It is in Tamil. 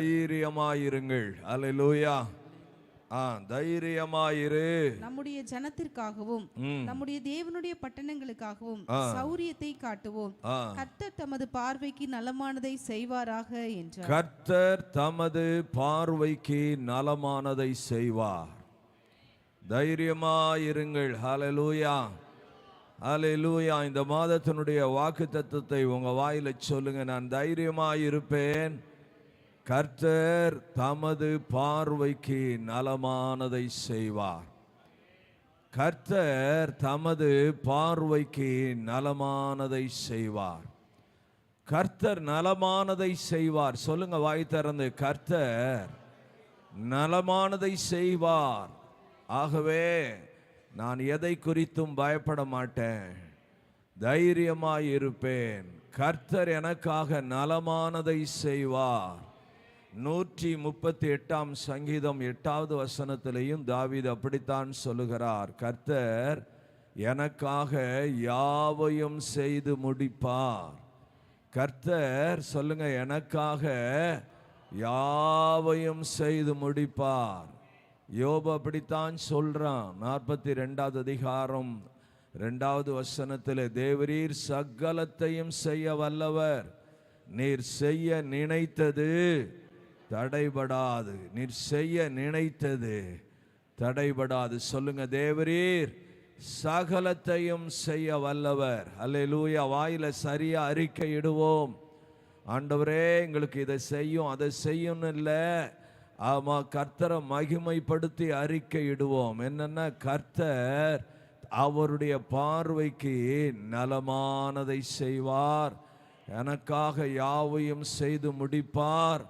தைரியமாயிருங்கள். அல்லேலூயா. தைரியமாயிரு. நம்முடைய ஜனத்திற்காகவும் நம்முடைய தேவனுடைய பட்டணங்களுக்காகவும் சௌரியத்தை காட்டுவோம். கர்த்தர் தமது பார்வைக்கு நலமானதை செய்வாராக என்றார். கர்த்தர் தமது பார்வைக்கு நலமானதை செய்வார். தைரியமாயிருங்கள். ஹல்லேலூயா, ஹல்லேலூயா. இந்த மாதத்தினுடைய வாக்குத்தத்தத்தை உங்க வாயில சொல்லுங்க. நான் தைரியமாயிருப்பேன், கர்த்தர் தமது பார்வைக்கு நலமானதை செய்வார். கர்த்தர் தமது பார்வைக்கு நலமானதை செய்வார். கர்த்தர் நலமானதை செய்வார். சொல்லுங்க வாய் திறந்து, கர்த்தர் நலமானதை செய்வார். ஆகவே நான் எதை குறித்தும் பயப்பட மாட்டேன், தைரியமாய் இருப்பேன். கர்த்தர் எனக்காக நலமானதை செய்வார். 138 சங்கீதம் 8வது வசனத்திலையும் தாவீது அப்படித்தான் சொல்லுகிறார். கர்த்தர் எனக்காக யாவையும் செய்து முடிப்பார். கர்த்தர் சொல்லுங்க, எனக்காக யாவையும் செய்து முடிப்பார். யோபு அப்படித்தான் சொல்றான். 42வது அதிகாரம் 2வது வசனத்தில், தேவரீர் சகலத்தையும் செய்ய வல்லவர், நீர் செய்ய நினைத்தது தடைபடாது. நீர் செய்ய நினைத்தது தடைபடாது. சொல்லுங்க, தேவரீர் சகலத்தையும் செய்ய வல்லவர். அல்லேலூயா. வாயில சரியா அறிக்கை இடுவோம். ஆண்டவரே எங்களுக்கு இதை செய்யும் அதை செய்யும் இல்லை, ஆமா, கர்த்தரை மகிமைப்படுத்தி அறிக்கை இடுவோம். என்னன்னா, கர்த்தர் அவருடைய பார்வைக்கு நலமானதை செய்வார், எனக்காக யாவையும் செய்து முடிப்பார்.